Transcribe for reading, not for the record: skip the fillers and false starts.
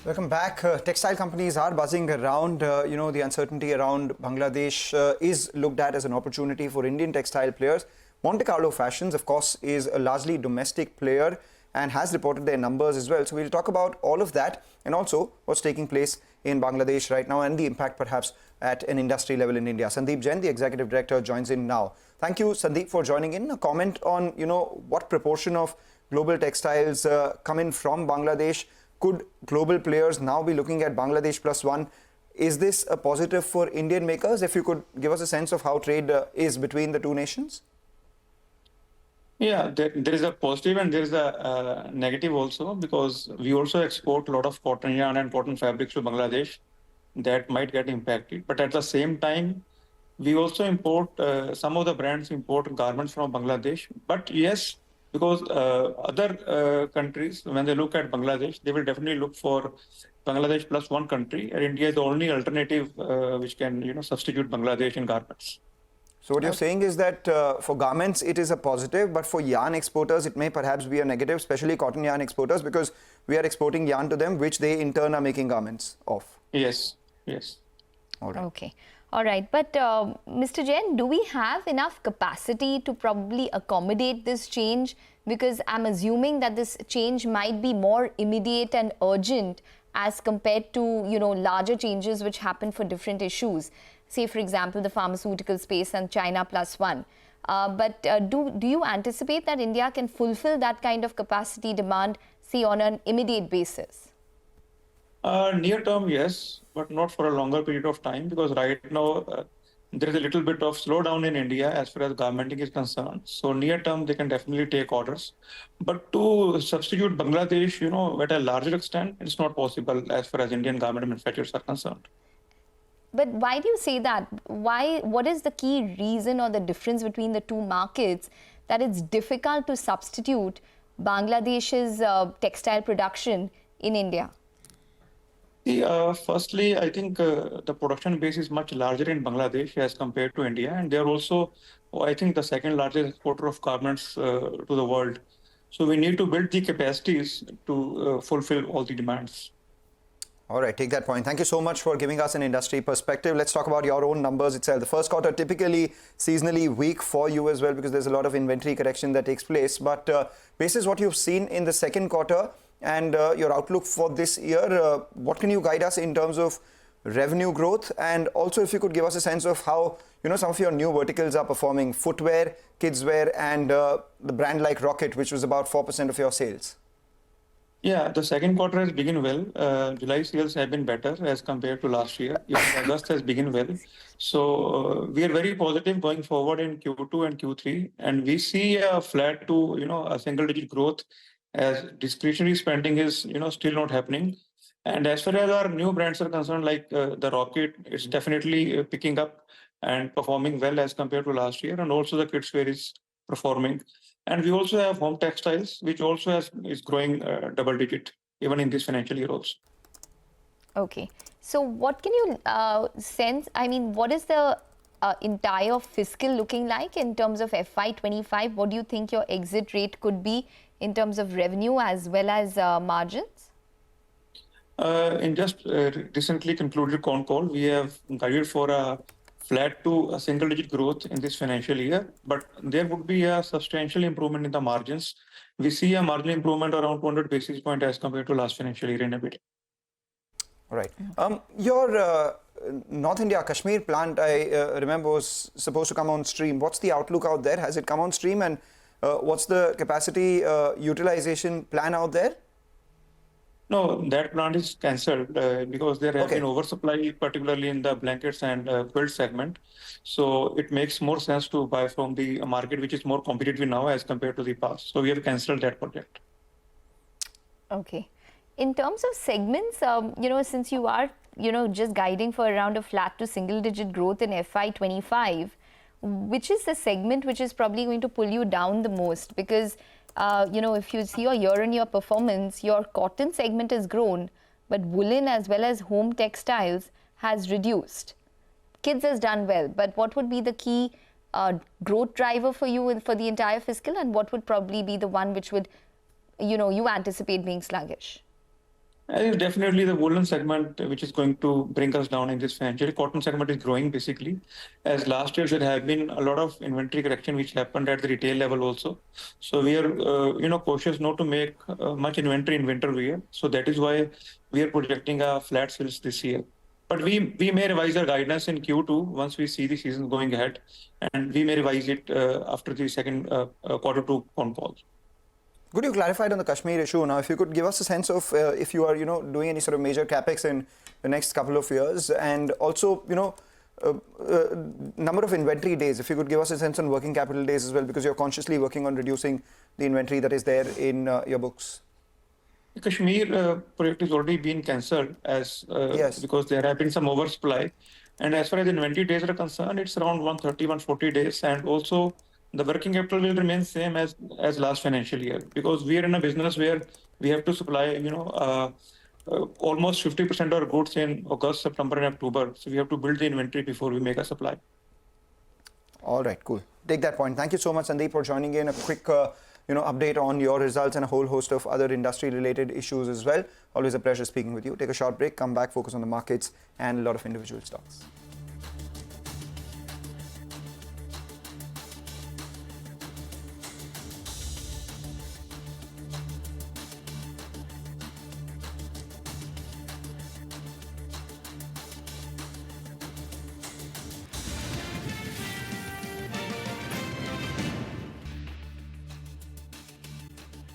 Welcome back. Textile companies are buzzing around. The uncertainty around Bangladesh is looked at as an opportunity for Indian textile players. Monte Carlo Fashions, of course, is a largely domestic player and has reported their numbers as well. So we'll talk about all of that and also what's taking place in Bangladesh right now and the impact perhaps at an industry level in India. Sandeep Jain, the Executive Director, joins in now. Thank you, Sandeep, for joining in. A comment on, what proportion of global textiles come in from Bangladesh. Could global players now be looking at Bangladesh plus one? Is this a positive for Indian makers? If you could give us a sense of how trade is between the two nations. Yeah, there is a positive and there is a negative also, because we also export a lot of cotton yarn and cotton fabrics to Bangladesh that might get impacted. But at the same time, we also import, some of the brands import garments from Bangladesh. But yes, because other countries, when they look at Bangladesh, they will definitely look for Bangladesh plus one country, and India is the only alternative which can, substitute Bangladesh in garments. So what you're saying is that for garments, it is a positive, but for yarn exporters, it may perhaps be a negative, especially cotton yarn exporters, because we are exporting yarn to them, which they in turn are making garments of. Yes, yes. All right. Okay. All right. But Mr. Jain, do we have enough capacity to probably accommodate this change? Because I'm assuming that this change might be more immediate and urgent as compared to, larger changes which happen for different issues. Say, for example, the pharmaceutical space and China plus one. But do you anticipate that India can fulfill that kind of capacity demand, say, on an immediate basis? Near term, yes, but not for a longer period of time, because right now there is a little bit of slowdown in India as far as garmenting is concerned. So near term, they can definitely take orders. But to substitute Bangladesh, at a larger extent, it's not possible as far as Indian garment manufacturers are concerned. But why do you say that? What is the key reason or the difference between the two markets that it's difficult to substitute Bangladesh's textile production in India? See, firstly, I think the production base is much larger in Bangladesh as compared to India, and they are also, I think, the second largest exporter of garments to the world. So we need to build the capacities to fulfill all the demands. All right, take that point. Thank you so much for giving us an industry perspective. Let's talk about your own numbers itself. The first quarter typically seasonally weak for you as well, because there's a lot of inventory correction that takes place. But basis what you've seen in the second quarter and your outlook for this year, what can you guide us in terms of revenue growth? And also if you could give us a sense of how, some of your new verticals are performing: footwear, kidswear, and the brand like Rocket, which was about 4% of your sales. Yeah, the second quarter has begun well. July sales have been better as compared to last year. Even August has begun well. So we are very positive going forward in Q2 and Q3. And we see a flat to, a single-digit growth as discretionary spending is, still not happening. And as far as our new brands are concerned, like the Rocket, it's definitely picking up and performing well as compared to last year. And also the kidswear is performing. And we also have home textiles, which also is growing double digit, even in this financial year also. Okay. So what can you sense? I mean, what is the entire fiscal looking like in terms of FY25? What do you think your exit rate could be in terms of revenue as well as margins? In just recently concluded con call, we have guided for a flat to a single-digit growth in this financial year, but there would be a substantial improvement in the margins. We see a margin improvement around 200 basis points as compared to last financial year in EBITDA. All right. Your North India, Kashmir plant, I remember, was supposed to come on stream. What's the outlook out there? Has it come on stream? And what's the capacity utilization plan out there? No, that plant is cancelled because there has been oversupply, particularly in the blankets and quilt segment. So it makes more sense to buy from the market, which is more competitive now as compared to the past. So we have cancelled that project. Okay. In terms of segments, since you are, just guiding for around a flat to single-digit growth in FY25, which is the segment which is probably going to pull you down the most? Because if you see your year-on-year performance, your cotton segment has grown, but woolen as well as home textiles has reduced. Kids has done well, but what would be the key growth driver for you for the entire fiscal, and what would probably be the one which would, you anticipate being sluggish? I think definitely the woolen segment, which is going to bring us down in this financial year. Cotton segment is growing basically. As last year, there have been a lot of inventory correction which happened at the retail level also. So we are, cautious not to make much inventory in winter wear. So that is why we are projecting a flat sales this year. But we may revise our guidance in Q2 once we see the season going ahead, and we may revise it after the second quarter two phone call. Good, you clarified on the Kashmir issue. Now, if you could give us a sense of if you are, doing any sort of major capex in the next couple of years, and also, number of inventory days. If you could give us a sense on working capital days as well, because you're consciously working on reducing the inventory that is there in your books. The Kashmir project has already been cancelled as Yes. because there have been some oversupply. And as far as inventory days are concerned, it's around 130, 140 days. And also the working capital will remain same as last financial year, because we are in a business where we have to supply, almost 50% of our goods in August, September, and October. So we have to build the inventory before we make a supply. All right, cool. Take that point. Thank you so much, Sandeep, for joining in. A quick, update on your results and a whole host of other industry-related issues as well. Always a pleasure speaking with you. Take a short break, come back, focus on the markets and a lot of individual stocks.